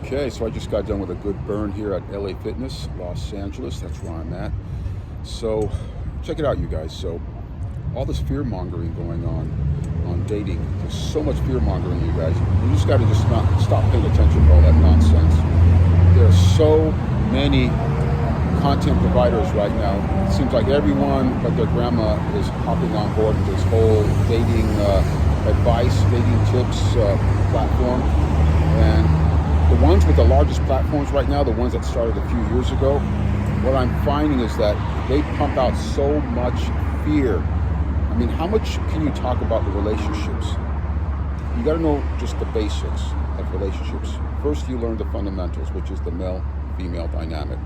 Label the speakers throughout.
Speaker 1: Okay, so I just got done with a good burn here at LA Fitness, Los Angeles. That's where I'm at. So check it out, you guys. So all this fear mongering going on dating. There's so much fear mongering, you guys. You just got to just not stop paying attention to all that nonsense. There are so many content providers right now. It seems like everyone but their grandma is hopping on board with this whole dating advice, dating tips platform. And the ones with the largest platforms right now, the ones that started a few years ago, what I'm finding is that they pump out so much fear. I mean, how much can you talk about the relationships? You got to know just the basics of relationships. First, you learn the fundamentals, which is the male-female dynamic.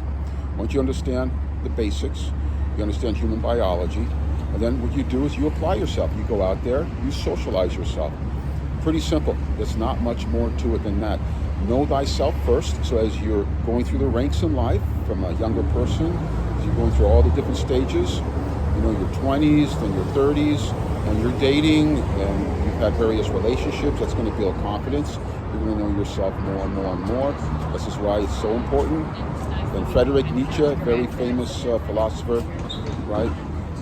Speaker 1: Once you understand the basics, you understand human biology, and then what you do is you apply yourself. You go out there, you socialize yourself. Pretty simple. There's not much more to it than that. Know thyself first. So as you're going through the ranks in life, from a younger person, as you're going through all the different stages, you know, your 20s, then your 30s, and you're dating, and you've had various relationships, that's going to build confidence. You're going to know yourself more and more and more. This is why it's so important. And Friedrich Nietzsche, very famous philosopher, right?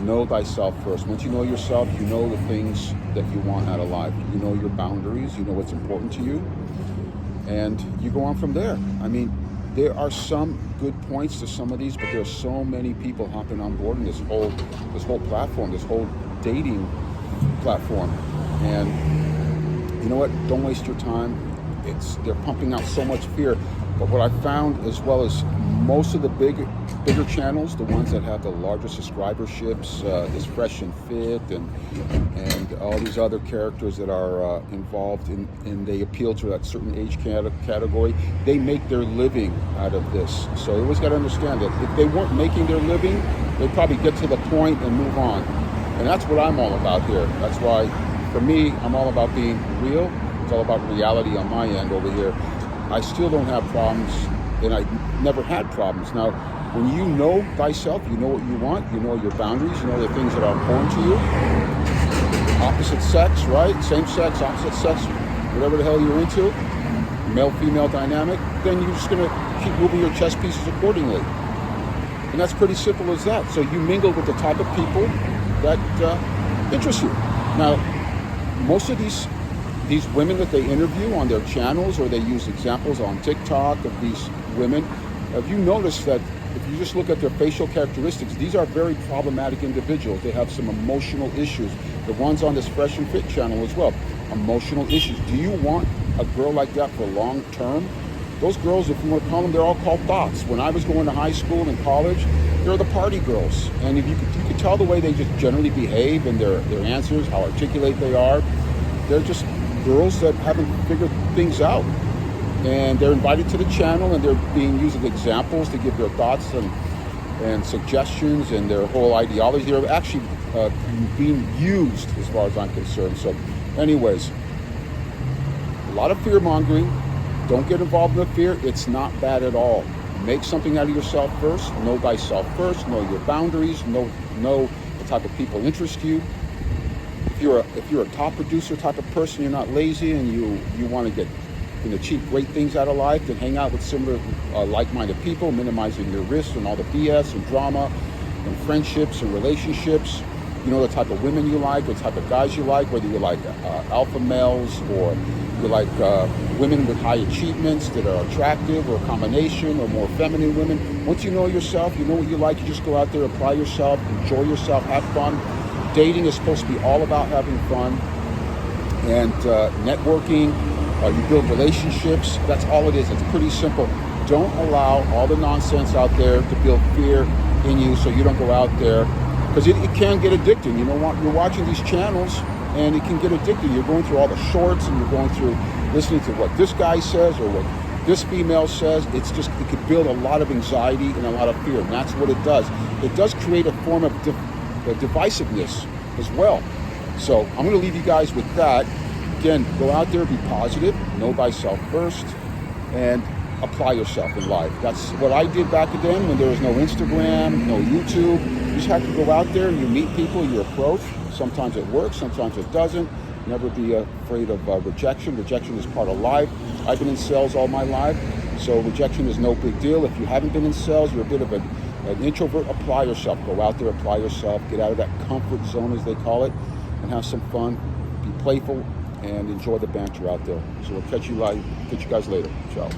Speaker 1: Know thyself first. Once you know yourself, you know the things that you want out of life. You know your boundaries, you know what's important to you, and you go on from there. I mean, there are some good points to some of these, but there are so many people hopping on board in this whole platform, this whole dating platform. And you know what? Don't waste your time. They're pumping out so much fear. But what I found, as well as most of the bigger channels, the ones that have the larger subscriberships, is Fresh and Fit, and all these other characters that are involved in they appeal to that certain age category. They make their living out of this. So you always got to understand that if they weren't making their living, they'd probably get to the point and move on. And that's what I'm all about here. That's why, for me, I'm all about being real. It's all about reality on my end over here. I still don't have problems, and I never had problems. Now, when you know thyself, you know what you want, you know your boundaries, you know the things that are important to you. Opposite sex, right? Same sex, opposite sex, whatever the hell you're into, male-female dynamic, then you're just going to keep moving your chess pieces accordingly. And that's pretty simple as that. So you mingle with the type of people that interest you. Now, most of these women that they interview on their channels, or they use examples on TikTok of these women, have you noticed that if you just look at their facial characteristics, these are very problematic individuals. They have some emotional issues. The ones on this Fresh and Fit channel as well, emotional issues. Do you want a girl like that for long term? Those girls, if you want to call them, they're all called thoughts. When I was going to high school and college, they're the party girls. And if you could tell the way they just generally behave and their answers, how articulate they are, they're just girls that haven't figured things out, and they're invited to the channel, and they're being used as examples to give their thoughts and suggestions and their whole ideology. They're actually being used, as far as I'm concerned. So anyways, a lot of fear mongering. Don't get involved in the fear. It's not bad at all. Make something out of yourself first. Know thyself first. Know your boundaries. Know the type of people interest you. If you're a top producer type of person, you're not lazy, and you want to achieve great things out of life, then hang out with similar like-minded people, minimizing your risks and all the BS and drama and friendships and relationships. You know the type of women you like, the type of guys you like, whether you like alpha males, or you like women with high achievements that are attractive, or a combination, or more feminine women. Once you know yourself, you know what you like, you just go out there, apply yourself, enjoy yourself, have fun. Dating is supposed to be all about having fun and networking. You build relationships. That's all it is. It's pretty simple. Don't allow all the nonsense out there to build fear in you, so you don't go out there, because it can get addicting. You know what? You're watching these channels, and it can get addicting. You're going through all the shorts, and you're going through listening to what this guy says or what this female says. It could build a lot of anxiety and a lot of fear, and that's what it does. It does create a form of divisiveness as well. So I'm going to leave you guys with that. Again, go out there, be positive, know thyself first, and apply yourself in life. That's what I did back then when there was no Instagram, no YouTube. You just have to go out there and you meet people, you approach. Sometimes it works, sometimes it doesn't. Never be afraid of rejection. Rejection is part of life. I've been in sales all my life. So rejection is no big deal. If you haven't been in sales, you're a bit of an introvert, apply yourself. Go out there, apply yourself, get out of that comfort zone, as they call it, and have some fun. Be playful and enjoy the banter out there. So we'll catch you guys later. Ciao.